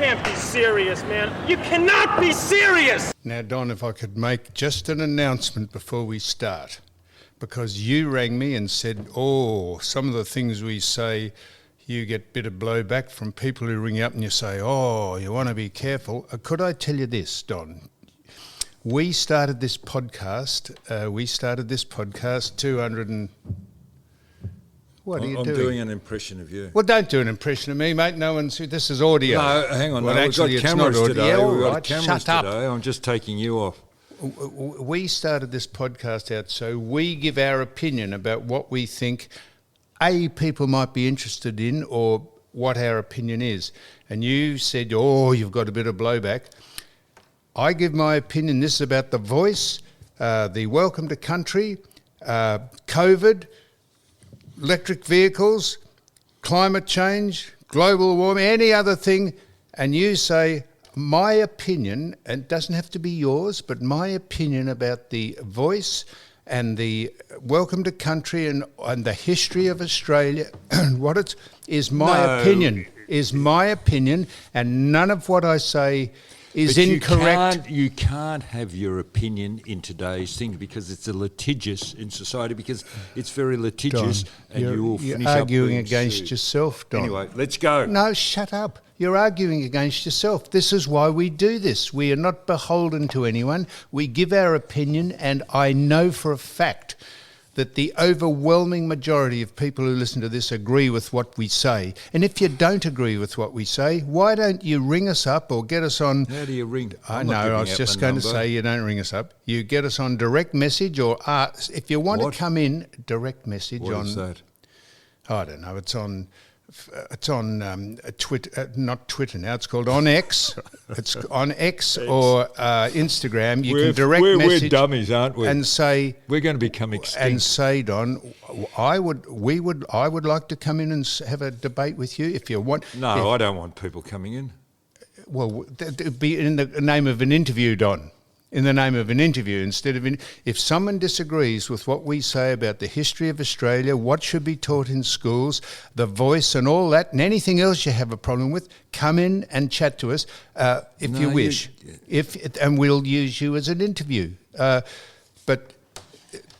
can't be serious, man. You cannot be serious! Now, Don, if I could make just an announcement before we start, because you rang me and said, some of the things we say, you get a bit of blowback from people who ring you up and you say, you want to be careful. Could I tell you this, Don? We started this podcast 200 and... What are you doing? I'm doing an impression of you. Well, don't do an impression of me, mate. No one's... This is audio. No, hang on. Well, no, actually, we've got it's cameras not today. audio. We've got Right, cameras shut up. today. I'm just taking you off. We started this podcast out so we give our opinion about what we think, people might be interested in or what our opinion is. And you said, you've got a bit of blowback. I give my opinion. This is about The Voice, the Welcome to Country, COVID, electric vehicles, climate change, global warming, any other thing. And you say, my opinion, and it doesn't have to be yours, but my opinion about The Voice and the Welcome to Country and the history of Australia, is my opinion, and none of what I say is incorrect. You can't have your opinion in today's thing because it's a litigious in society, because it's very litigious, Don, and you will finish you're arguing up against sued. yourself, Don. Anyway, let's go. No, shut up. You're arguing against yourself. This is why we do this. We are not beholden to anyone. We give our opinion, and I know for a fact that the overwhelming majority of people who listen to this agree with what we say. And if you don't agree with what we say, why don't you ring us up or get us on... How do you ring? I know, I was just going to say you don't ring us up. You get us on direct message, or if you want to come in, direct message on... What is that? I don't know, it's on Twitter, not Twitter now. It's called on X. It's on X or Instagram. You can direct message. We're dummies, aren't we? And say we're going to become extinct. And say, Don, I would like to come in and have a debate with you if you want. No, I don't want people coming in. Well, it'd be in the name of an interview, Don. In the name of an interview, instead of if someone disagrees with what we say about the history of Australia, what should be taught in schools, The Voice and all that, and anything else you have a problem with, come in and chat to us if you wish. And we'll use you as an interview. But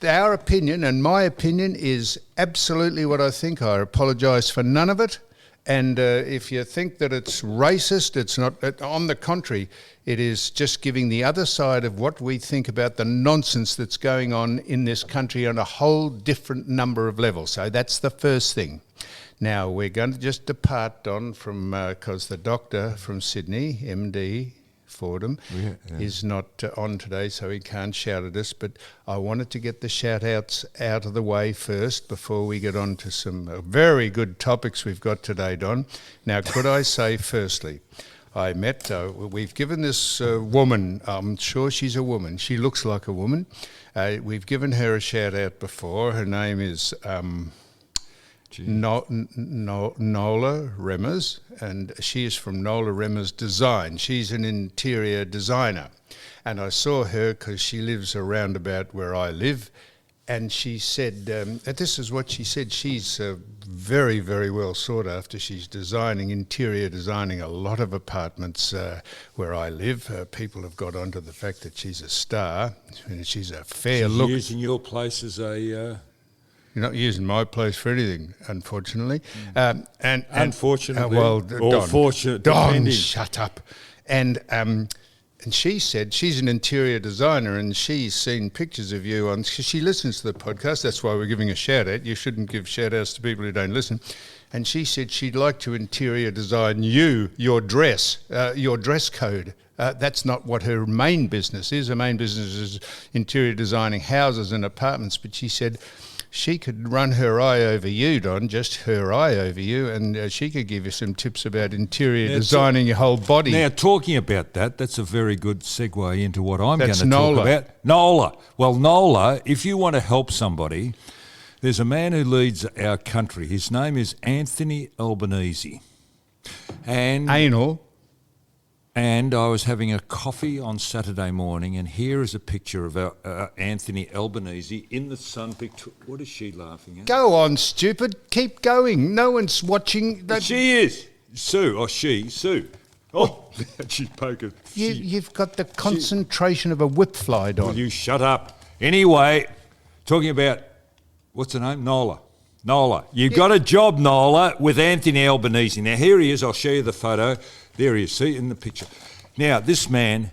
our opinion and my opinion is absolutely what I think. I apologise for none of it. And if you think that it's racist, it's not. On the contrary, it is just giving the other side of what we think about the nonsense that's going on in this country on a whole different number of levels. So that's the first thing. Now, we're going to just depart, Don, from because the doctor from Sydney, MD Fordham, is not on today, so he can't shout at us. But I wanted to get the shout-outs out of the way first before we get on to some very good topics we've got today, Don. Now, could I say firstly, I met, we've given this woman, I'm sure she's a woman, she looks like a woman. We've given her a shout-out before. Her name is... Nola Remmers, and she is from Nola Remmers Design. She's an interior designer, and I saw her because she lives around about where I live, and she said, this is what she said, she's very, very well sought after. She's interior designing a lot of apartments where I live. People have got onto the fact that she's a star, and she's a fair look. Using your place as a... You're not using my place for anything, unfortunately. Unfortunately, or Don, fortunate, Don, shut up. And she said she's an interior designer, and she's seen pictures of you on. She listens to the podcast. That's why we're giving a shout out. You shouldn't give shout outs to people who don't listen. And she said she'd like to interior design your dress code. That's not what her main business is. Her main business is interior designing houses and apartments. But she said she could run her eye over you, Don, just her eye over you, and she could give you some tips about interior designing your whole body. Now, talking about that, that's a very good segue into what I'm going to talk about. Nola. Well, Nola, if you want to help somebody, there's a man who leads our country. His name is Anthony Albanese. And AnAl. And I was having a coffee on Saturday morning, and here is a picture of our, Anthony Albanese in the sun. What is she laughing at? Go on, stupid. Keep going. No one's watching. She is. Sue. Oh, she's poking. You've got the concentration of a whipfly, Don. Will you shut up? Anyway, talking about, what's her name? Nola. You've got a job, Nola, with Anthony Albanese. Now, here he is. I'll show you the photo. There he is. See, in the picture. Now, this man,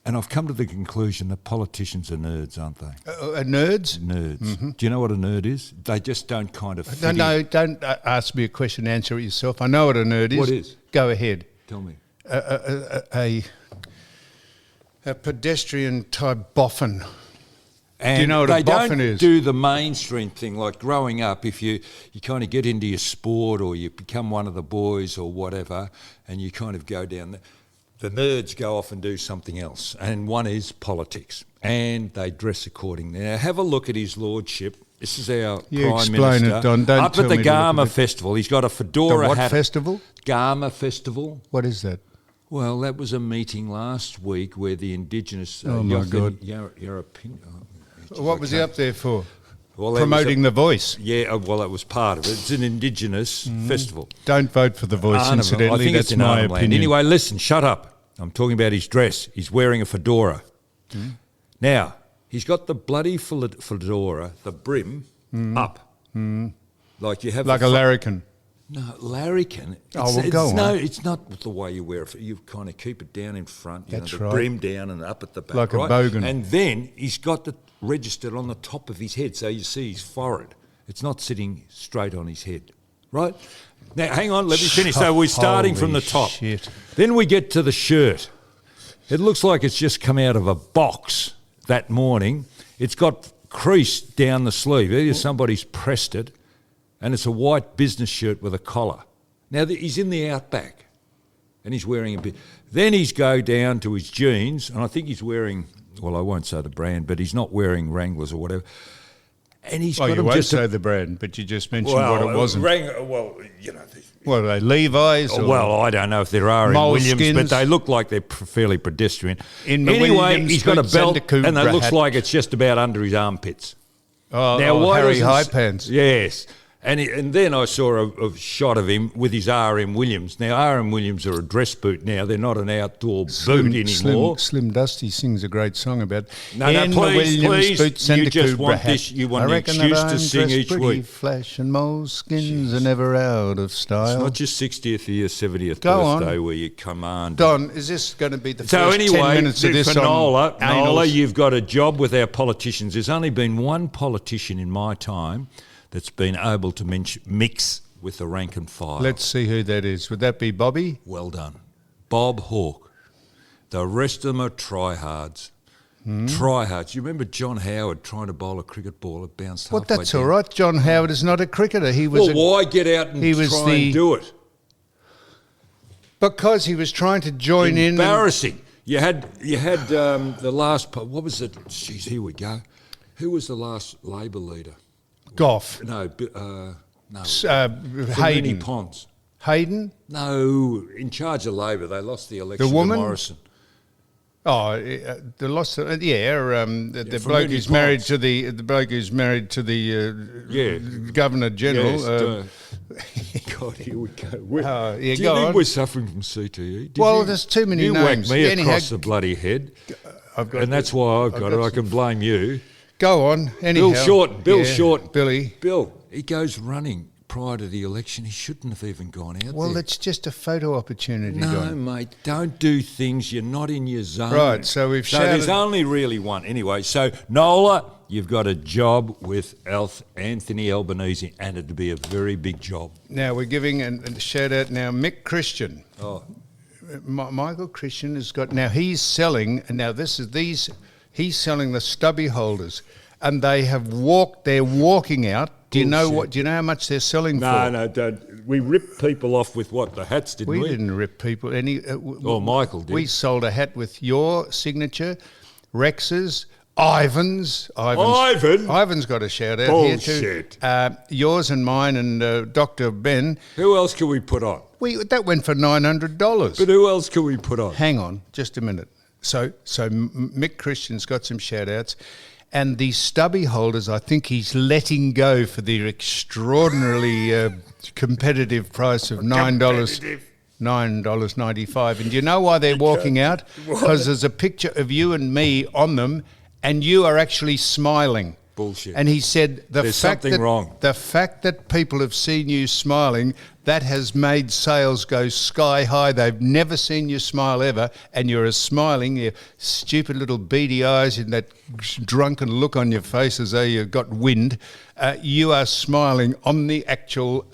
and I've come to the conclusion that politicians are nerds, aren't they? Nerds? Nerds. Mm-hmm. Do you know what a nerd is? They just don't kind of fit No, don't ask me a question, answer it yourself. I know what a nerd is. What is? Go ahead. Tell me. A pedestrian type boffin. And do you know what a boffin is? They don't do the mainstream thing like growing up. If you kind of get into your sport or you become one of the boys or whatever, and you kind of go down the nerds go off and do something else, and one is politics, and they dress accordingly. Now have a look at his lordship. This is our Prime Minister. It, Don. Don't up at the Garma Festival. He's got a fedora hat. What festival? Garma Festival. What is that? Well, that was a meeting last week where the Indigenous... oh, my God. What was he up there for? Well, promoting The Voice. Yeah, well, that was part of it. It's an Indigenous festival. Don't vote for The Voice, incidentally. I think that's it's my opinion. Anyway, listen, shut up. I'm talking about his dress. He's wearing a fedora. Now, he's got the bloody fedora, the brim, up. Like you have... Like a larrikin. No, larrikin. It's not the way you wear it. You kind of keep it down in front. That's the right. brim down and up at the back. Like a bogan. And then he's got it registered on the top of his head, so you see his forehead. It's not sitting straight on his head, right? Now, hang on, let me finish. So we're starting from the top. Shit. Then we get to the shirt. It looks like it's just come out of a box that morning. It's got crease down the sleeve. Either somebody's pressed it, and it's a white business shirt with a collar. Now, he's in the outback, and he's wearing a bit. Then he's go down to his jeans, and I think he's wearing, well, I won't say the brand, but he's not wearing Wranglers or whatever. And he's got you won't say the brand, but you just mentioned what it wasn't. What are they, Levi's? Well, I don't know if there are in Williams, but they look like they're fairly pedestrian. Anyway, he's got a belt, and it looks like it's just about under his armpits. Harry High Pants. Yes. And then I saw a shot of him with his R.M. Williams. Now, R.M. Williams are a dress boot now. They're not an outdoor boot anymore. Slim Dusty sings a great song about please, boots you just want this. You want an excuse to sing each week. Flesh and moleskins are never out of style. It's not your 60th or your 70th birthday where you command. Don, is this going to be the first 10 minutes of this on Nola, you've got a job with our politicians. There's only been one politician in my time that's been able to mix with the rank and file. Let's see who that is. Would that be Bobby? Well done. Bob Hawke. The rest of them are tryhards. Tryhards. You remember John Howard trying to bowl a cricket ball? It bounced halfway down. That's all right. John Howard is not a cricketer. Why get out and try and do it? Because he was trying to join in. Embarrassing. You had the last... What was it? Jeez, here we go. Who was the last Labor leader? Gough. No. Hayden. Pons. Hayden? No, in charge of Labor. They lost the election to Morrison. Oh, they lost. The bloke who's married to the Governor General. Yes, God, here we go. Do you think we're suffering from CTE? There's too many names. You whacked me across the bloody head, and that's why I've got it. I can blame you. Go on. Anyhow. Bill Short. Billy. Bill, he goes running prior to the election. He shouldn't have even gone out there. Well, it's just a photo opportunity, No, Don. mate, don't do things. You're not in your zone. Right, so we've shouted... there's only really one. Anyway, so, Nola, you've got a job with Anthony Albanese, and it'd be a very big job. Now, we're giving a shout-out now, Mick Christian. Oh. Michael Christian has got... Now, he's selling... He's selling the stubby holders, and they're walking out. Do you know how much they're selling for? No, don't. We ripped people off with what, the hats, didn't we? We didn't rip people. Michael did. We sold a hat with your signature, Rex's, Ivan's got a shout out here too. Yours and mine and Dr. Ben. Who else can we put on? That went for $900. But who else can we put on? Hang on, just a minute. So Mick Christian's got some shout-outs. And the stubby holders, I think he's letting go for the extraordinarily competitive price of $9. $9.95. And do you know why they're walking out? Because there's a picture of you and me on them, and you are actually smiling. Bullshit. And he said There's something wrong. The fact that people have seen you smiling, that has made sales go sky high. They've never seen you smile ever, and you're as smiling, your stupid little beady eyes and that drunken look on your face as though you've got wind. You are smiling on the actual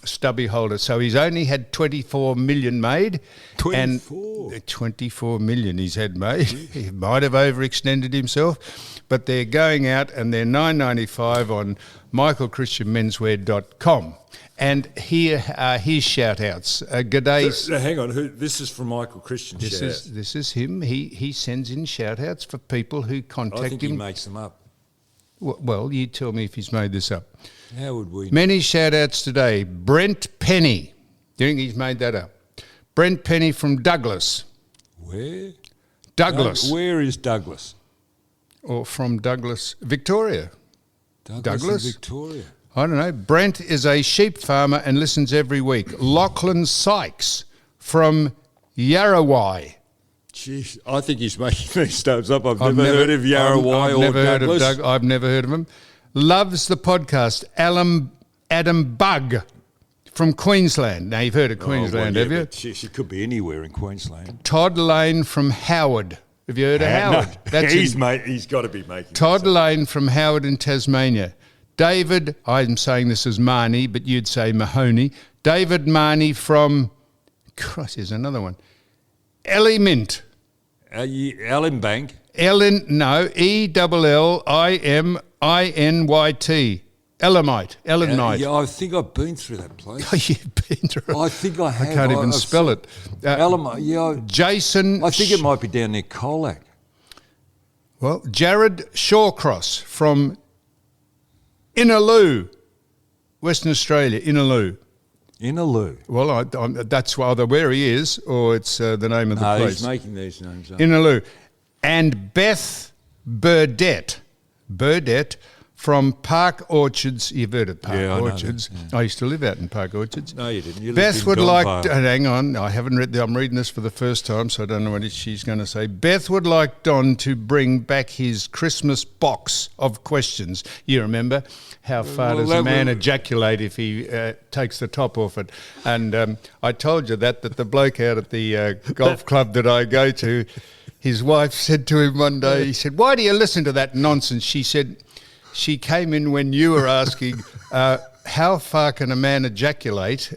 stubby holder. So he's only had 24 million made. 24? And 24 million he's had made. He might have overextended himself. But they're going out and they're $9.95 on michaelchristianmenswear.com. And here are his shout-outs. G'day. Hang on, this is from Michael Christian shout-outs. This is him. He sends in shout-outs for people who contact him. I think he makes them up. Well, you tell me if he's made this up. How would we know? Many shout-outs today. Brent Penny. Do you think he's made that up? Brent Penny from Douglas. Where? Douglas. Where is Douglas? Or from Douglas, Victoria. Douglas? Victoria. I don't know. Brent is a sheep farmer and listens every week. Lachlan Sykes from Yarrawai. Jeez, I think he's making these stuff up. I've never heard of Yarrawai or Douglas. I've never heard of him. Loves the podcast. Adam Bugg from Queensland. Now, you've heard of Queensland, have you? She could be anywhere in Queensland. Todd Lane from Howard. Have you heard of Howard? No, he's got to be making Todd Lane from Howard in Tasmania. David, I'm saying this as Marnie, but you'd say Mahoney. David Marnie from, Christ, here's another one. Ellie Mint. Ellen Bank. Ellinyt. Elamite. Yeah, I think I've been through that place. You've been through it. I think I have. I can't even spell it. Elamite, yeah. Jason. I think it might be down near Colac. Well, Jared Shawcross from Inaloo, Western Australia, Inaloo. Inaloo. Well, that's either where he is or it's the name of the place. No, he's making these names up. Inaloo. And Beth Burdett from Park Orchards. You've heard of Park Orchards. I used to live out in Park Orchards. No, you didn't. You Beth would like... hang on. I haven't read... I'm reading this for the first time, so I don't know what she's going to say. Beth would like Don to bring back his Christmas box of questions. You remember? How far does a man ejaculate if he takes the top off it? And I told you that the bloke out at the golf club that I go to, his wife said to him one day, he said, "Why do you listen to that nonsense?" She said... She came in when you were asking how far can a man ejaculate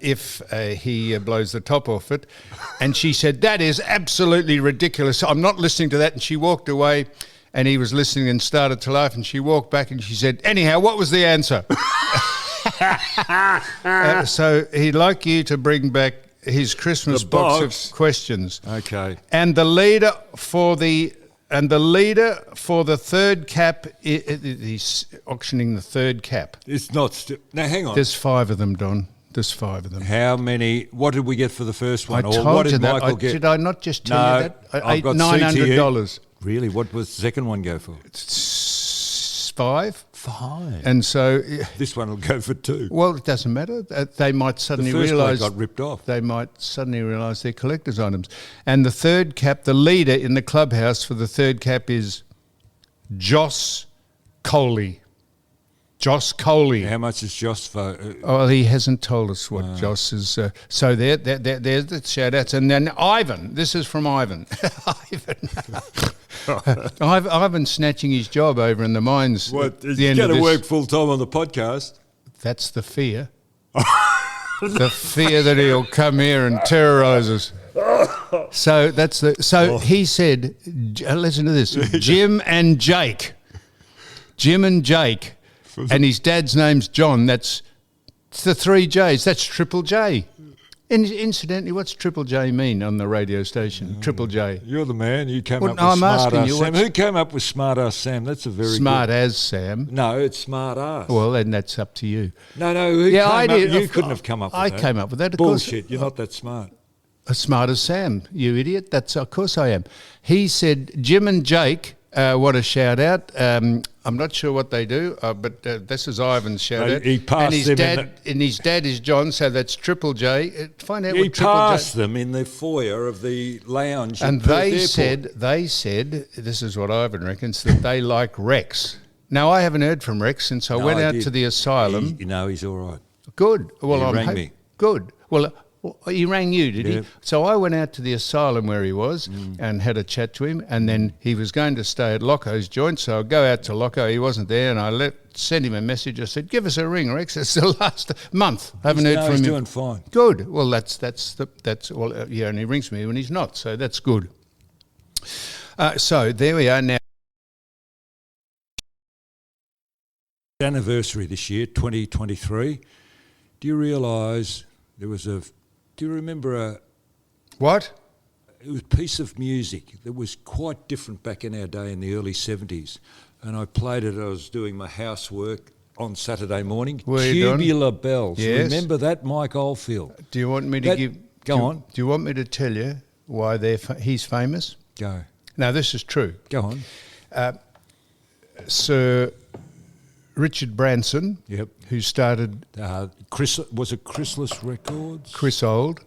if he blows the top off it, and she said, "That is absolutely ridiculous. I'm not listening to that." And she walked away, and he was listening and started to laugh, and she walked back and she said, "Anyhow, what was the answer?" So he'd like you to bring back his Christmas box of questions. Okay. And the leader for the third cap, he's auctioning the third cap. It's not... now, hang on. There's 5 of them, Don. There's 5 of them. How many... What did we get for the first one? I told you that. Did I not just tell you that? I've got $900. Really? What was the second one go for? It's 5. 5. And so... this one will go for 2. Well, it doesn't matter. They might suddenly realise... The realise... first got ripped off. They might suddenly realise they're collector's items. And the third cap, the leader in the clubhouse for the third cap is Joss Coley. Joss Coley. How much is Joss for? Oh, he hasn't told us what Joss is. So there's the shout-outs. And then Ivan. This is from Ivan. Ivan's snatching his job over in the mines. What? He's going to work full-time on the podcast? That's the fear. The fear that he'll come here and terrorise us. So that's the... So he said, listen to this, Jim and Jake. And his dad's name's John. It's the 3 J's. That's Triple J. Incidentally, what's Triple J mean on the radio station? Triple J. You're the man. You came up with Smart Ass Sam. Who came up with Smart Ass Sam? That's a very Smart as Sam. No, it's Smart Ass. Well, then that's up to you. No. I did. You couldn't have come up with that. I came up with that. Of Bullshit. Course. You're not that smart. As smart as Sam, you idiot. That's of course I am. He said Jim and Jake what a shout out. I'm not sure what they do, but this is Ivan's shout out. He passed and his dad is John, so that's Triple J. Find out he what Triple J... passed them in the foyer of the lounge. And they said, this is what Ivan reckons, that they like Rex. Now, I haven't heard from Rex since I went out to the asylum. He's all right. Good. Well, he rang me. Good. Well, he rang you, did he? So I went out to the asylum where he was and had a chat to him, and then he was going to stay at Locko's joint, so I go out to Locko. He wasn't there, and I sent him a message. I said, "Give us a ring, Rex. It's the last month. I haven't heard from him." He's doing fine. Good. Well, that's he only rings me when he's not, so that's good. So there we are now. Anniversary this year, 2023. Do you realise there was do you remember What? It was a piece of music that was quite different back in our day in the early 70s. And I played it, I was doing my housework on Saturday morning. Tubular Bells. Yes. Remember that, Mike Oldfield? Do you want me to Go on. Do you want me to tell you why he's famous? Go. Now, this is true. Go on. Sir Richard Branson, who started... was it Chrysalis Records? Chris Old.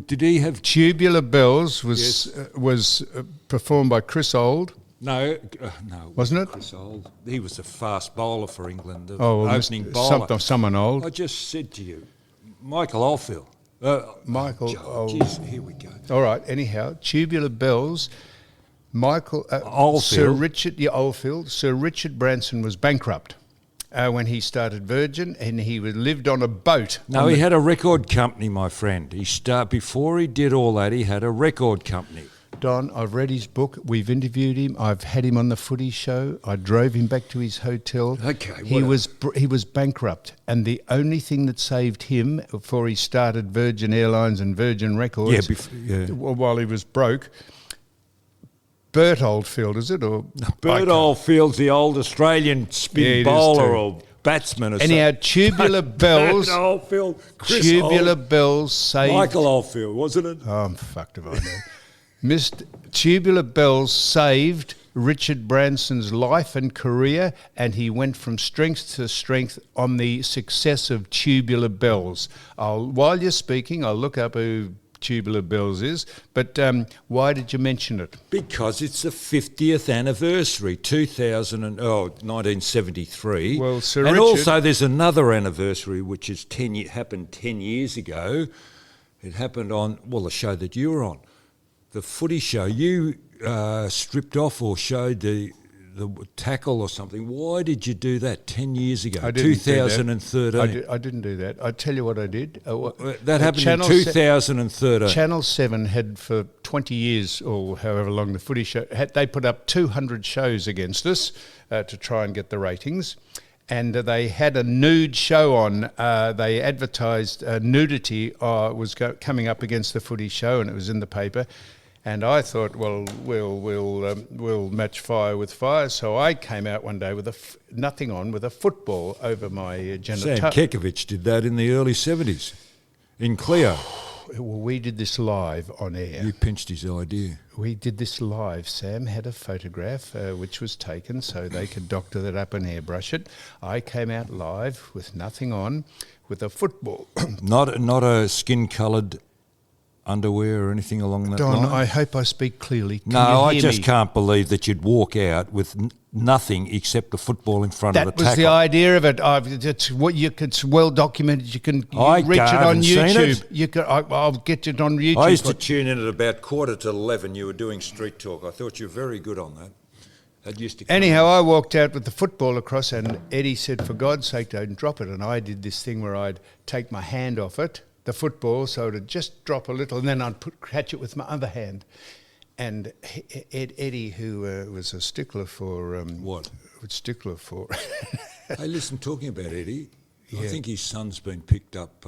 Did he have... Tubular Bells was performed by Chris Old. No, wasn't it? Chris Old. He was a fast bowler for England, opening bowler. Someone old. I just said to you, Michael Oldfield. Old. Here we go. All right, anyhow, Tubular Bells... Oldfield. Sir Richard Branson was bankrupt when he started Virgin, and he lived on a boat. No, he had a record company, my friend. Before he did all that, he had a record company. Don, I've read his book. We've interviewed him. I've had him on the footy show. I drove him back to his hotel. Okay, he was bankrupt, and the only thing that saved him before he started Virgin Airlines and Virgin Records, while he was broke. Bert Oldfield, is it? Or Bert Oldfield's the old Australian spin bowler or batsman or something. Anyhow, Tubular Bells. Bert Oldfield, Tubular Bells saved... Michael Oldfield, wasn't it? Oh, I'm fucked if I know. Tubular Bells saved Richard Branson's life and career, and he went from strength to strength on the success of Tubular Bells. While you're speaking, I'll look up who Tubular Bells is, but why did you mention it? Because it's the 50th anniversary, 1973. Well, Sir and Richard... also there's another anniversary which is happened 10 years ago. It happened on, the show that you were on, the footy show. You stripped off or showed the tackle or something. Why did you do that 10 years ago, 2013? I didn't do that. I tell you what I did. That happened in 2013. Channel 7 had for 20 years, or however long the footy show, they put up 200 shows against us to try and get the ratings. And they had a nude show on. They advertised nudity was coming up against the footy show, and it was in the paper. And I thought, well, we'll match fire with fire. So I came out one day with nothing on, with a football over my genitalia. Sam Kekovich did that in the early 70s in Cleo. Well, we did this live on air. You pinched his idea. We did this live. Sam had a photograph which was taken so they could doctor that up and airbrush it. I came out live with nothing on, with a football. Not a skin-coloured underwear or anything along that line? Don, I hope I speak clearly. No, I just can't believe that you'd walk out with nothing except the football in front of the tackle. That was the idea of it. It's well documented. You can reach it on YouTube. I'll get it on YouTube. I used to tune in at about 11:15. You were doing street talk. I thought you were very good on that. Anyhow, I walked out with the football across, and Eddie said, "For God's sake, don't drop it." And I did this thing where I'd take my hand off it, the football, so it'd just drop a little, and then I'd catch it with my other hand. And Eddie, who was a stickler for... what? Stickler for... Hey, listen, talking about Eddie, I think his son's been picked up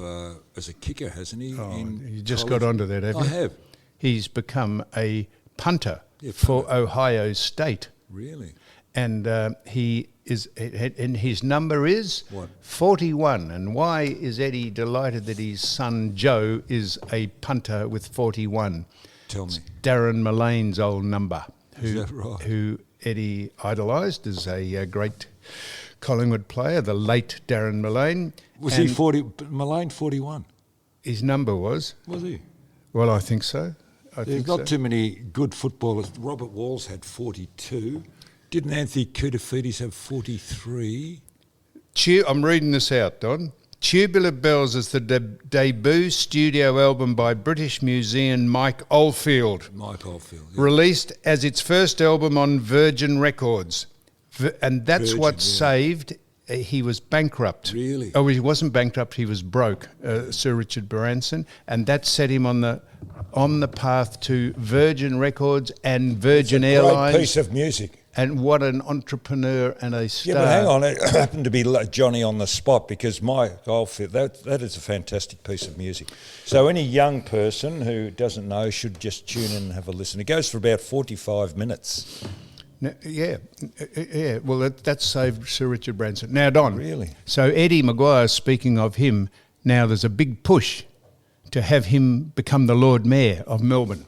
as a kicker, hasn't he? Oh, you just got onto that, haven't you? I have. He's become a punter for Ohio State. Really? And his number is what? 41. And why is Eddie delighted that his son Joe is a punter with 41? Tell me. It's Darren Mullane's old number, who Eddie idolised as a great Collingwood player, the late Darren Mullane. Was he 40? Mullane 41. His number was. Was he? Well, I think so. There's not too many good footballers. Robert Walls had 42. Didn't Anthony Koutafidis have 43? I'm reading this out, Don. Tubular Bells is the debut studio album by British musician Mike Oldfield. Mike Oldfield. Yeah. Released as its first album on Virgin Records. And that's what saved... he was bankrupt. Really? Oh, he wasn't bankrupt, he was broke, Sir Richard Branson. And that set him on the path to Virgin Records and Virgin Airlines. Great piece of music. And what an entrepreneur and a star. Yeah, but hang on, it happened to be Johnny on the spot because that is a fantastic piece of music. So any young person who doesn't know should just tune in and have a listen. It goes for about 45 minutes. Yeah. Well, that saved Sir Richard Branson. Now, Don. Really? So Eddie Maguire, speaking of him, now there's a big push to have him become the Lord Mayor of Melbourne.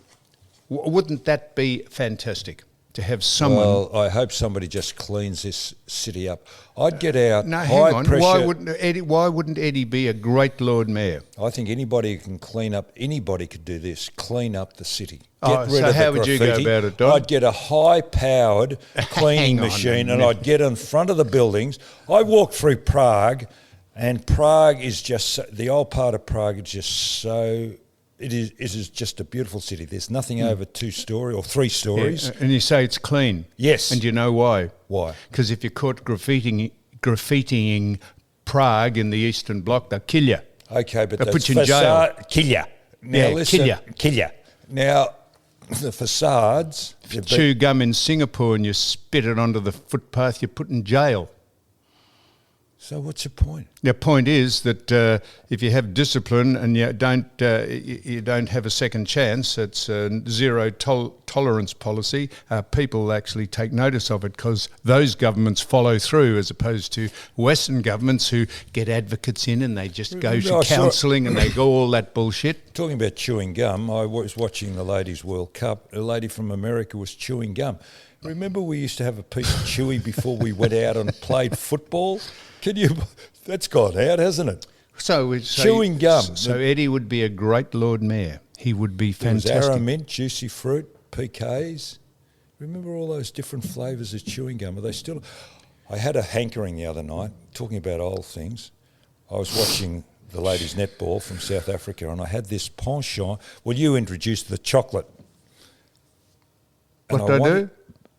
Wouldn't that be fantastic? To have someone... Well, I hope somebody just cleans this city up. I'd get out hang on. pressure... Why wouldn't Eddie be a great Lord Mayor? I think anybody who can clean up... Anybody could do this. Clean up the city. Get rid of how would you go about it, Don? I'd get a high-powered cleaning machine and I'd get in front of the buildings. I walked through Prague and Prague is just... the old part of Prague is just so... It is just a beautiful city. There's nothing over 2 story or 3 stories. Yeah, and you say it's clean. Yes. And you know why? Why? Because if you're caught graffitiing Prague in the Eastern Bloc, they'll kill you. Okay, but they'll put you in jail. Kill you. Now listen, kill you. Now, the facades... If you chew gum in Singapore and you spit it onto the footpath, you're put in jail. So what's your point? The point is that if you have discipline and you don't have a second chance, it's a zero tolerance policy. People actually take notice of it because those governments follow through, as opposed to Western governments who get advocates in and they just go to counselling and they go all that bullshit. Talking about chewing gum, I was watching the Ladies' World Cup. A lady from America was chewing gum. Remember we used to have a piece of chewy before we went out and played football? That's gone out, hasn't it? So chewing gum. So Eddie would be a great Lord Mayor. He would be fantastic. There was arrowmint, juicy fruit, PKs. Remember all those different flavours of chewing gum? Are they still... I had a hankering the other night, talking about old things. I was watching the ladies' netball from South Africa and I had this penchant. Well, you introduced the chocolate. What did I do?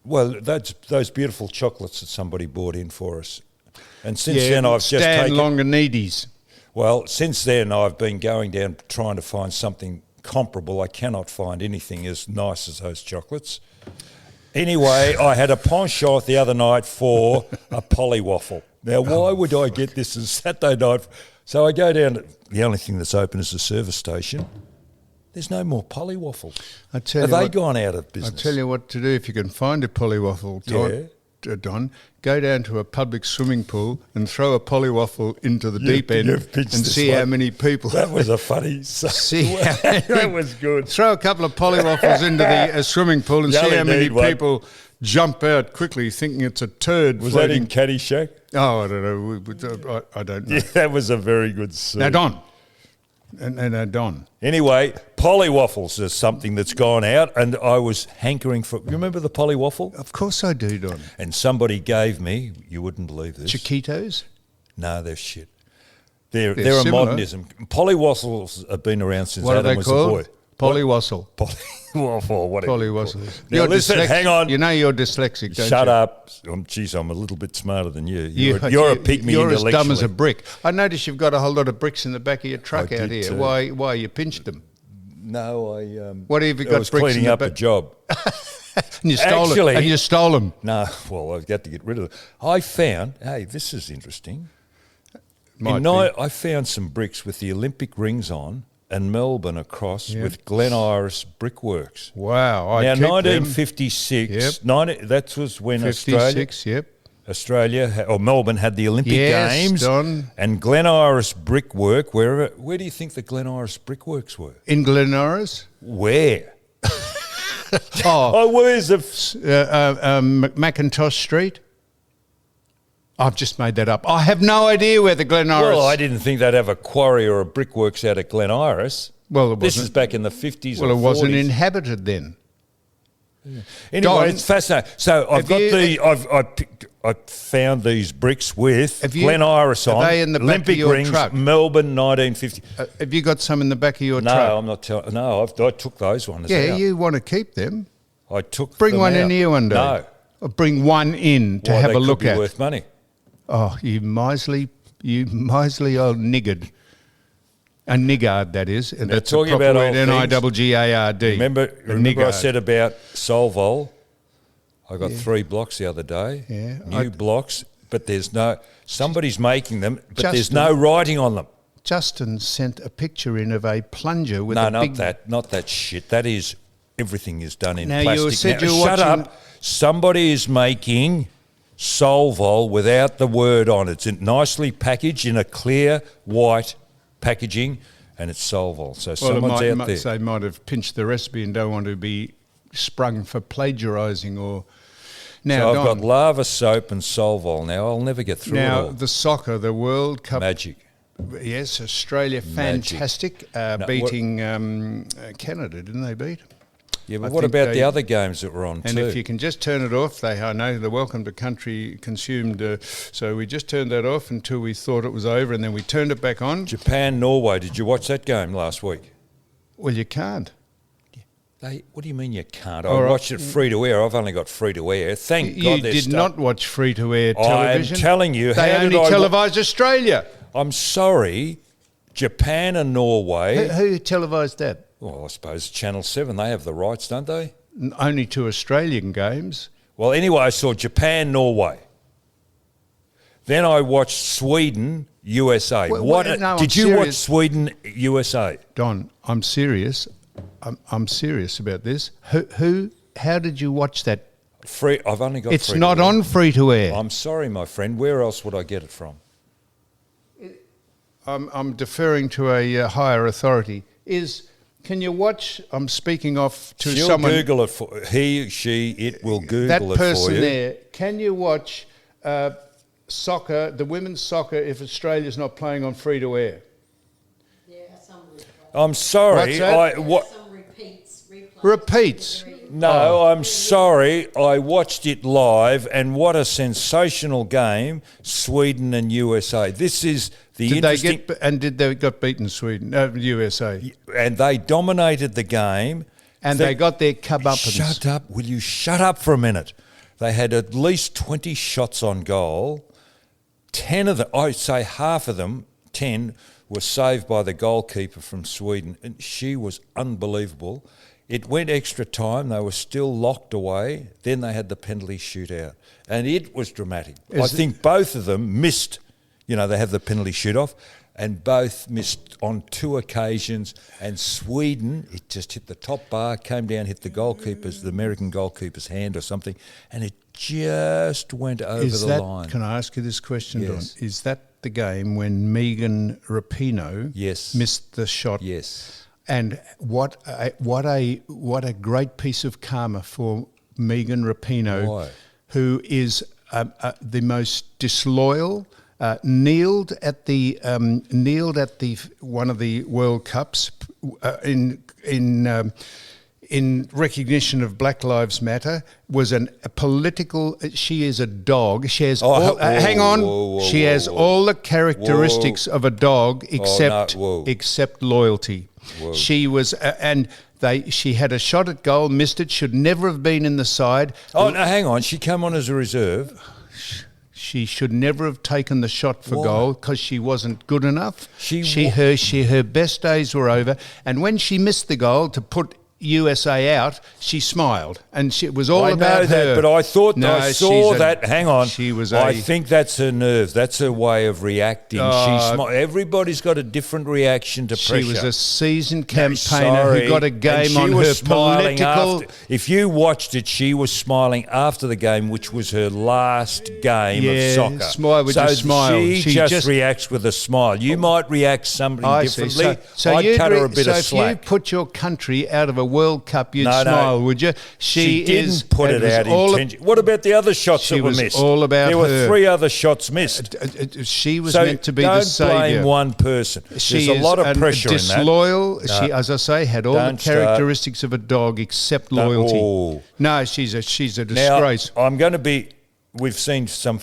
Well, those beautiful chocolates that somebody bought in for us. And since then I've just taken... Longanides. Well, since then I've been going down trying to find something comparable. I cannot find anything as nice as those chocolates. Anyway, I had a penchant the other night for a polywaffle. Now, why would I get this on Saturday night? So I go down to... The only thing that's open is the service station. There's no more polywaffle. Have they gone out of business? I'll tell you what to do if you can find a polywaffle, Don. Go down to a public swimming pool and throw a polywaffle into the deep end and see how many people... That was a funny... That was good. Throw a couple of polywaffles into the swimming pool and see how many people jump out quickly thinking it's a turd. Was that in Caddyshack? Oh, I don't know. I don't know. Yeah, that was a very good scene. Now, Don. And Don. Anyway, polywaffles is something that's gone out, and I was hankering for... You remember the polywaffle? Of course I do, Don. And somebody gave me, you wouldn't believe this... Chiquitos? No, they're shit. They're a modernism. Polywaffles have been around since Adam was a boy. Polywaffle. Polywaffle, whatever. Polywaffle. Now listen, hang on. You know you're dyslexic, don't you? Shut up. I'm a little bit smarter than you. You're a pygmy You're intellectually. as dumb as a brick. I notice you've got a whole lot of bricks in the back of your truck out here. Why you pinched them? No, what have you got? I was bricks cleaning in up a job. And you stole them. No, well, I got to get rid of them. I found, hey, this is interesting. I found some bricks with the Olympic rings on and Melbourne across with Glen Iris Brickworks. Wow. Now, 1956, that was when Melbourne had the Olympic Games. Don. And Glen Iris Brickwork, where do you think the Glen Iris Brickworks were? In Glen Iris? Where? Oh, where's the... Macintosh Street? I've just made that up. I have no idea where the Glen Iris... Well, I didn't think they'd have a quarry or a brickworks out at Glen Iris. Well, this is back in the 50s Well, or 40s. it wasn't inhabited then. Yeah. Anyway, Don, it's fascinating. So I found these bricks with Glen Iris on. Are they in the back Olympic of your rings, truck? Melbourne, 1950. Have you got some in the back of your No, truck? I'm not telling. No, I took those ones. Yeah, out. you want to keep them. I took. Bring them one out. in here one day. No, Or bring one in to Why, have they a look could be at. worth money. Oh, you miserly old niggard. A niggard, that is. And Now, that's talking a proper about word, old things, N-I-G-G-A-R-D. Remember I niggard. said about Solvol? I got 3 blocks the other day. Yeah. New blocks, but there's no... Somebody's making them, but there's Justin- no writing on them. Justin sent a picture in of a plunger with No, a not big... not that shit. That is... Everything is done in Now, plastic. you said you were Shut watching- up. Somebody is making Solvol without the word on it. It's nicely packaged in a clear white packaging, and it's Solvol. So someone's out there. They might have pinched the recipe and don't want to be sprung for plagiarising or... Now, So I've Don, got lava soap and Solvol now. I'll never get through it now all. the soccer, the World Cup... Magic. Yes, Australia, Magic. fantastic, what- beating Canada, didn't they beat? Yeah, but I what think about the they- other games that were on And too? if you can just turn it off, I know the Welcome to Country consumed, so we just turned that off until we thought it was over, and then we turned it back on. Japan, Norway. Did you watch that game last week? Well, you can't. What do you mean you can't? All I right. watched it free to air. I've only got free to air. Thank You God. did not watch free-to-air television. I'm telling you, They how did only I televised Australia. I'm sorry, Japan and Norway. Who televised that? Well, I suppose Channel 7, they have the rights, don't they? Only 2 Australian games. Well, anyway, I saw Japan, Norway. Then I watched Sweden, USA. Well, what? no, I'm did you watch serious. Sweden, USA? Don, I'm serious. I'm serious about this. How did you watch that? Free. I've only got. It's free not to air. on free-to-air. I'm sorry, my friend. Where else would I get it from? I'm deferring to a higher authority. Can you watch? I'm speaking off to She'll someone. Google it for he, she, it will Google That it for person you. there. Can you watch soccer, the women's soccer, if Australia's not playing on free-to-air? I'm sorry. What's that? Some repeats. Repeats. No, I'm sorry. I watched it live, and what a sensational game, Sweden and USA. This is the Did they interesting... did they got beaten Sweden, USA? And they dominated the game. And they got their comeuppance. Shut up. Will you shut up for a minute? They had at least 20 shots on goal. 10 of them, I'd say half of them, 10, were saved by the goalkeeper from Sweden. And she was unbelievable. It went extra time. They were still locked away. Then they had the penalty shootout. And it was dramatic. I think both of them missed. You know, they have the penalty shoot-off. And both missed on 2 occasions. And Sweden, it just hit the top bar, came down, hit the American goalkeeper's hand or something. And it just went over the line. Can I ask you this question, Yes. Don? Is that the game when Megan Rapinoe Yes. missed the shot? Yes. And what a great piece of karma for Megan Rapinoe, Why? who is the most disloyal. Kneeled at the one of the World Cups in recognition of Black Lives Matter. Was a political. She is a dog. She has hang on. She has all the characteristics of a dog except loyalty. Whoa. She was she had a shot at goal, missed it. Should never have been in the side. Oh, no, hang on. She came on as a reserve. She should never have taken the shot for Why? goal because she wasn't good enough. She Her best days were over, and when she missed the goal to put USA out, she smiled, and it was all about I know her. that, but I thought I saw that. Hang on, I think that's her nerve. That's her way of reacting. Everybody's got a different reaction to pressure. She was a seasoned campaigner who got a game on her political. If you watched it, she was smiling after the game, which was her last game of soccer. Smile with a smile. She just reacts with a smile. You might react something differently. So I'd cut her a bit of if you slack. put your country out of a World Cup, you'd smile, would you? She didn't put it out intentionally. What about the other shots that were missed? All about there her. were 3 other shots missed. She was meant to be the saviour. Don't blame one person. There's a lot of pressure disloyal. in that. She, as I say, had all the characteristics of a dog except loyalty. No, she's a disgrace. Now, I'm going to be... We've seen some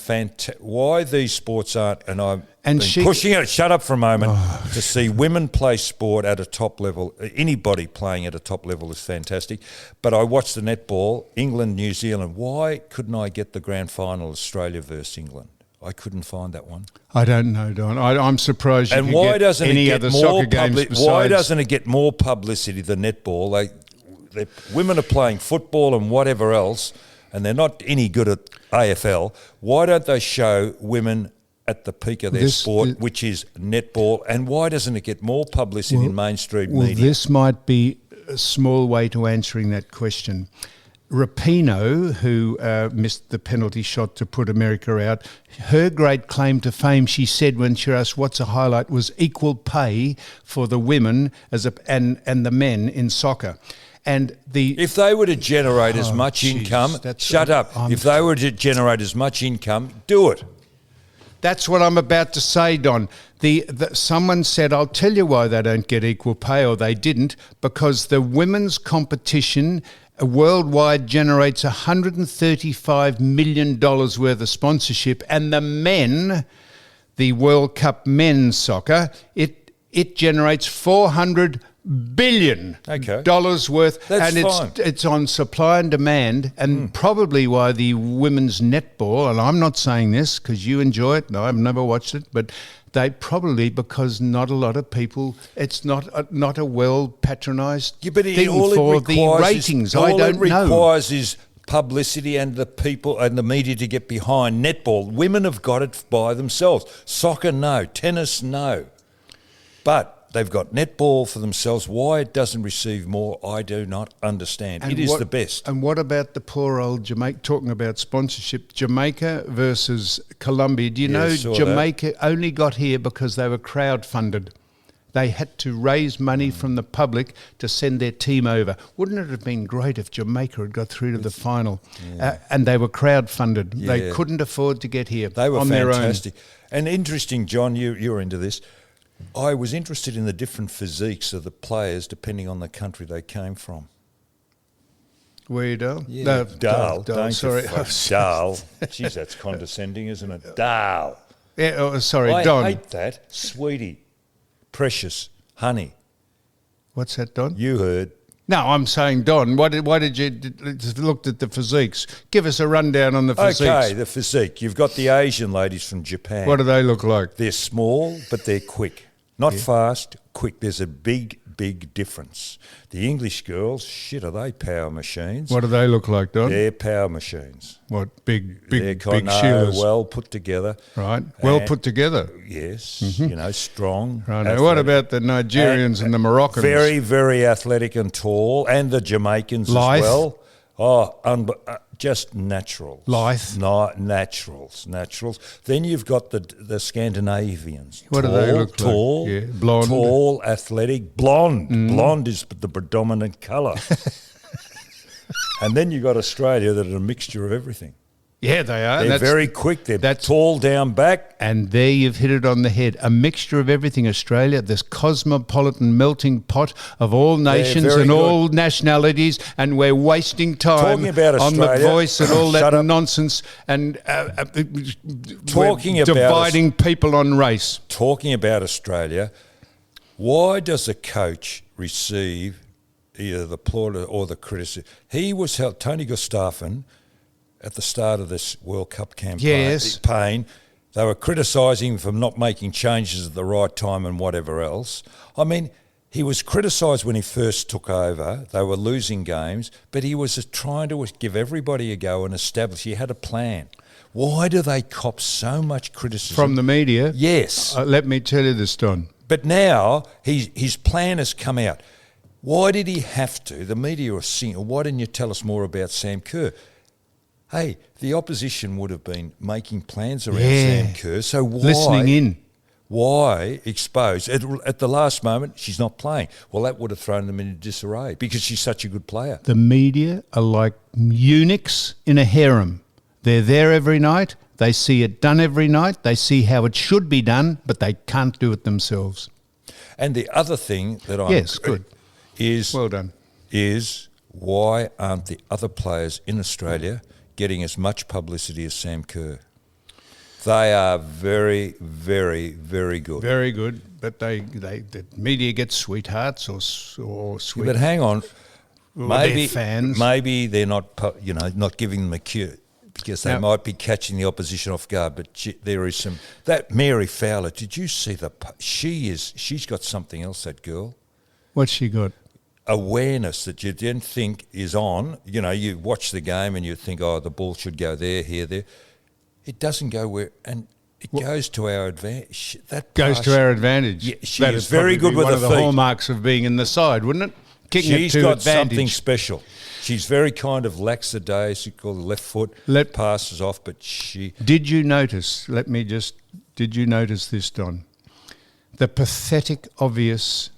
why these sports aren't, and I've been pushing it. Shut up for a moment. To see women play sport at a top level, anybody playing at a top level is fantastic. But I watched the netball, England, New Zealand. Why couldn't I get the grand final, Australia versus England? I couldn't find that one. I don't know, Don. I'm surprised. You and why doesn't any it get other more soccer games besides? Why doesn't it get more publicity than netball? Women are playing football and whatever else, and they're not any good at AFL. Why don't they show women at the peak of their sport, which is netball, and why doesn't it get more publicity in mainstream media? This might be a small way to answering that question. Rapinoe, who missed the penalty shot to put America out, her great claim to fame, she said when she asked what's a highlight, was equal pay for the women and the men in soccer. And if they were to generate as much income, shut up. If they were to generate as much income, do it. That's what I'm about to say, Don. Someone said, I'll tell you why they don't get equal pay, or they didn't, because the women's competition worldwide generates $135 million worth of sponsorship, and the men, the World Cup men's soccer, it generates $400 billion worth. That's fine. It's on supply and demand, and probably why the women's netball, and I'm not saying this because you enjoy it, no, I've never watched it, but they probably, because not a lot of people, it's not a well patronised thing for the ratings. All it requires is publicity and the people and the media to get behind netball. Women have got it by themselves. Soccer, no. Tennis, no. But they've got netball for themselves. Why it doesn't receive more, I do not understand. It is the best. And what about the poor old Jamaica, talking about sponsorship, Jamaica versus Colombia. Do you know Jamaica only got here because they were crowd-funded? They had to raise money from the public to send their team over. Wouldn't it have been great if Jamaica had got through to the final? And they were crowd-funded. Yeah. They couldn't afford to get here they were on fantastic. Their And own. interesting, John, you're into this. I was interested in the different physiques of the players depending on the country they came from. Were you, Dale? Yeah, no, Dale. Dale. Sorry. Dale. Jeez, that's condescending, isn't it? Dale. Yeah, sorry, I Don. I hate that. Sweetie. Precious. Honey. What's that, Don? You heard. No, I'm saying, Don, why did you looked at the physiques? Give us a rundown on the physiques. Okay, the physique. You've got the Asian ladies from Japan. What do they look like? They're small, but they're quick. Not fast, quick. There's a big difference. The English girls, are they power machines? What do they look like, Don? They're power machines. What, big Sheilas? Well put together. Right, well put together. Yes, strong. Right, now what about the Nigerians and the Moroccans? Very, very athletic and tall, and the Jamaicans as well. Oh, just naturals. Lithe. Naturals. Then you've got the Scandinavians. What do they look tall, like? Yeah, blonde. Tall, athletic, blonde. Blonde is the predominant colour. And then you've got Australia that are a mixture of everything. Yeah, they are. They're very quick. They're tall down back. And there you've hit it on the head. A mixture of everything, Australia, this cosmopolitan melting pot of all nations and all nationalities, and we're wasting time on the voice and all that nonsense and dividing people on race. Talking about Australia, why does a coach receive either the plaudit or the criticism? He was held, Tony Gustafsson, at the start of this World Cup campaign, they were criticising him for not making changes at the right time and whatever else. I mean, he was criticised when he first took over. They were losing games, but he was trying to give everybody a go and establish he had a plan. Why do they cop so much criticism? From the media? Yes. Let me tell you this, Don. But now his plan has come out. Why did he have to? The media are saying, why didn't you tell us more about Sam Kerr? Hey, the opposition would have been making plans around Sam Kerr, so why... Listening in. Why expose? At the last moment, she's not playing. Well, that would have thrown them into disarray because she's such a good player. The media are like eunuchs in a harem. They're there every night. They see it done every night. They see how it should be done, but they can't do it themselves. And the other thing that well done. Is why aren't the other players in Australia getting as much publicity as Sam Kerr? They are very, very, very good. Very good, but the media gets sweethearts or sweet. But hang on, maybe fans. Maybe they're not giving them a cue because they might be catching the opposition off guard. But there is some that Mary Fowler. Did you see she's got something else. That girl. What's she got? Awareness that you didn't think is on. You know, you watch the game and you think, oh, the ball should go there, here, there. It doesn't go where, and it goes to our advantage. That goes to our advantage. Yeah, she is very good with one her of the feet. hallmarks of being in the side, wouldn't it? Kicking She's it to got advantage. something special. She's very kind of lackadaisical, you call the left foot passes off, but she. Did you notice? Did you notice this, Don? The pathetic, obvious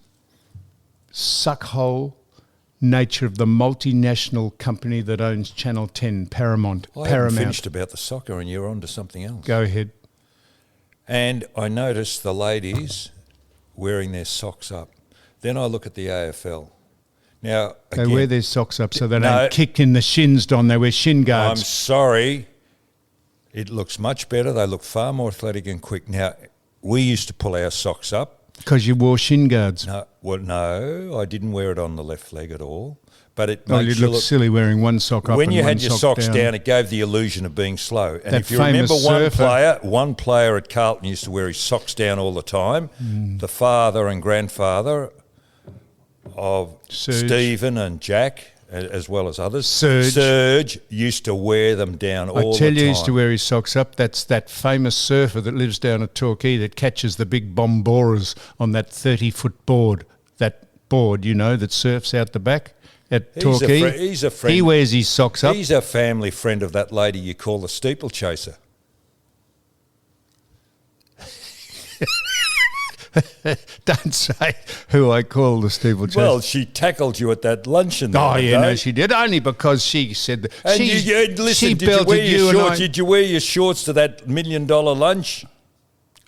suckhole nature of the multinational company that owns Channel 10, Paramount. I haven't finished about the soccer and you're on to something else. Go ahead. And I noticed the ladies wearing their socks up. Then I look at the AFL. Now, they again, wear their socks up so they don't kick in the shins, Don. They wear shin guards. I'm sorry. It looks much better. They look far more athletic and quick. Now, we used to pull our socks up. Because you wore shin guards. No, I didn't wear it on the left leg at all. But it you look silly wearing one sock up. When you had your sock socks down, it gave the illusion of being slow. And that if you remember surfer, one player at Carlton used to wear his socks down all the time, the father and grandfather of Stephen and Jack, as well as others. Serge used to wear them down all the time. I tell you, he used to wear his socks up. That's that famous surfer that lives down at Torquay that catches the big bomboras on that 30-foot board. That board, that surfs out the back at Torquay. He's a friend. He wears his socks up. He's a family friend of that lady you call the steeplechaser. Don't say who I call the steeplechaser. Well, she tackled you at that luncheon. No, she did. Only because she said that. And listen, did you wear your shorts to that $1 million lunch?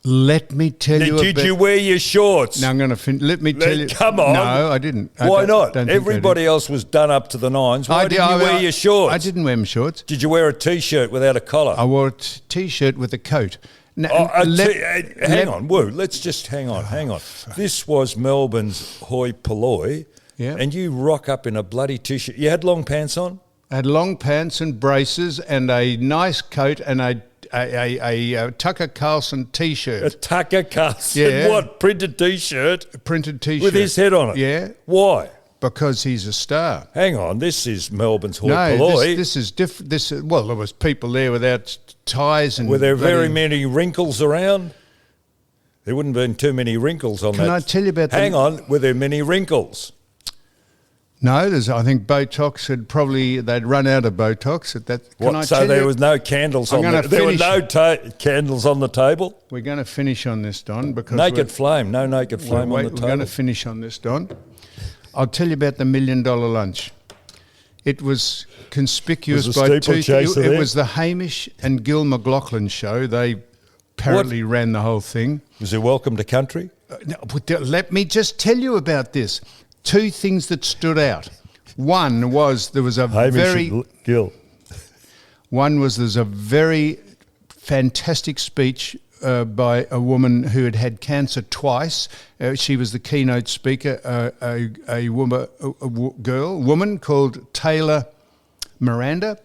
Let me tell you. Did you wear your shorts? No, I'm going to let me tell you. Come on. No, I didn't. Why not? Everybody else was done up to the nines. Why didn't you wear your shorts? I didn't wear my shorts. Did you wear a T-shirt without a collar? I wore a T-shirt with a coat. Hang on, let's just hang on. This was Melbourne's hoi polloi, and you rock up in a bloody T-shirt. You had long pants on? I had long pants and braces and a nice coat and a Tucker Carlson T-shirt. A Tucker Carlson? What, printed T-shirt? A printed T-shirt. With his head on it? Yeah. Why? Because he's a star. Hang on, this is Melbourne's hoi polloi. This is different. Well, there was people there without ties and. Were there very many wrinkles around? There wouldn't have been too many wrinkles on that. Can I tell you about? Hang on, were there many wrinkles? No, I think Botox they'd run out of Botox at that. So there was no candles on the there were no candles on the table? We're going to finish on this, Don, because no naked flame on the table. We're going to finish on this, Don. I'll tell you about the $1 million lunch. It was conspicuous by two. It was the Hamish and Gil McLaughlin show. They apparently ran the whole thing. Was it Welcome to Country? Let me just tell you about this. Two things that stood out. One was there was a Gil. One was there's a very fantastic speech by a woman who had had cancer twice. She was the keynote speaker, a woman called Taylor Miranda.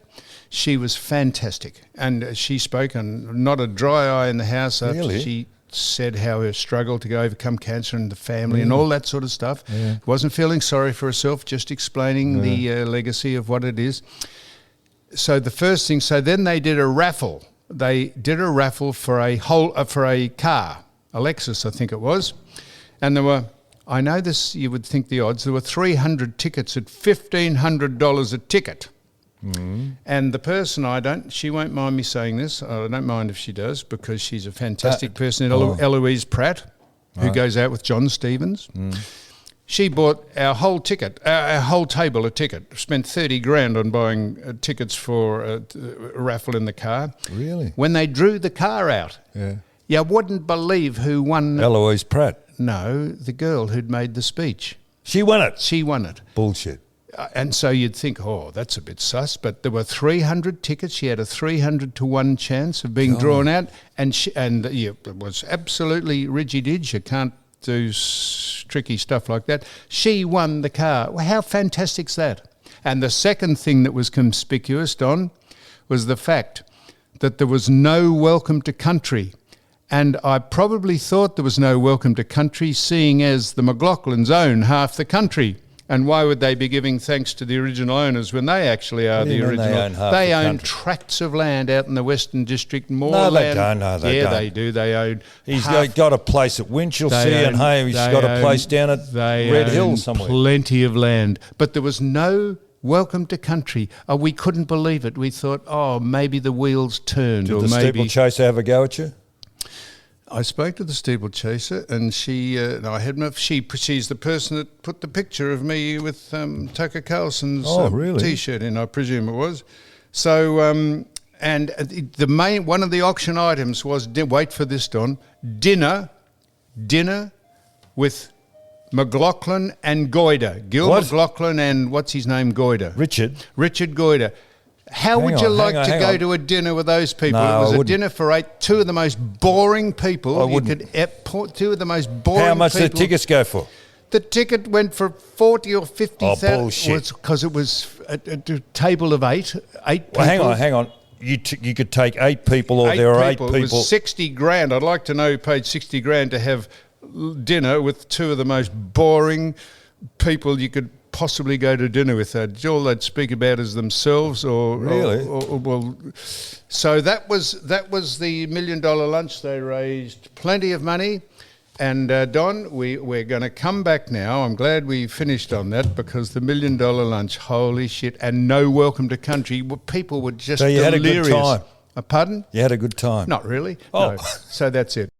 She was fantastic, and she spoke, and not a dry eye in the house after she said how her struggle to overcome cancer and the family and all that sort of stuff. Yeah. Wasn't feeling sorry for herself, just explaining the legacy of what it is. So the first thing, then they did a raffle. They did a raffle for a car, a Lexus, I think it was. And there were, I know this, you would think the odds, there were 300 tickets at $1,500 a ticket. And the person she won't mind me saying this. I don't mind if she does because she's a fantastic person. Eloise Pratt, who goes out with John Stevens. She bought our whole table a ticket. Spent 30 grand on buying tickets for a raffle in the car. Really? When they drew the car out, you wouldn't believe who won. Eloise Pratt. No, the girl who'd made the speech. She won it. She won it. Bullshit. And so you'd think, that's a bit sus. But there were 300 tickets. She had a 300 to 1 chance of being drawn out. And it was absolutely ridgy-dig. You can't do tricky stuff like that. She won the car. Well, how fantastic's that? And the second thing that was conspicuous, Don, was the fact that there was no welcome to country. And I probably thought there was no welcome to country, seeing as the McLaughlins own half the country. And why would they be giving thanks to the original owners when they actually are the original? They own tracts of land out in the Western District. They don't. No, they don't. They do. They own. He's got a place at Winchelsea, and he's got a place down at Red Hill somewhere. Plenty of land, but there was no welcome to country. We couldn't believe it. We thought, maybe the wheels turned, Did the steeplechaser have a go at you? I spoke to the steeplechaser, and she's the person that put the picture of me with Tucker Carlson's T-shirt in, I presume it was. So, and one of the auction items was, wait for this, Don, dinner with McLaughlin and Goyder. Gil McLaughlin and what's his name, Goyder? Richard Goyder. How would you like to go to a dinner with those people? No, it was a dinner for two of the most boring people. Two of the most boring people. How much did the tickets go for? The ticket went for 40 or 50,000. Oh, bullshit. Because it was a table of eight people. Well, hang on. You could take 8 people, or there are 8 people. It was 60 grand. I'd like to know who paid 60 grand to have dinner with two of the most boring people you could possibly go to dinner with. All they'd speak about is themselves, or really. So that was the $1 million lunch. They raised plenty of money, and Don, we're going to come back now. I'm glad we finished on that, because the $1 million lunch, holy shit, and no welcome to country. People were just delirious. So you had a good time. Pardon? You had a good time. Not really. Oh. No. So that's it.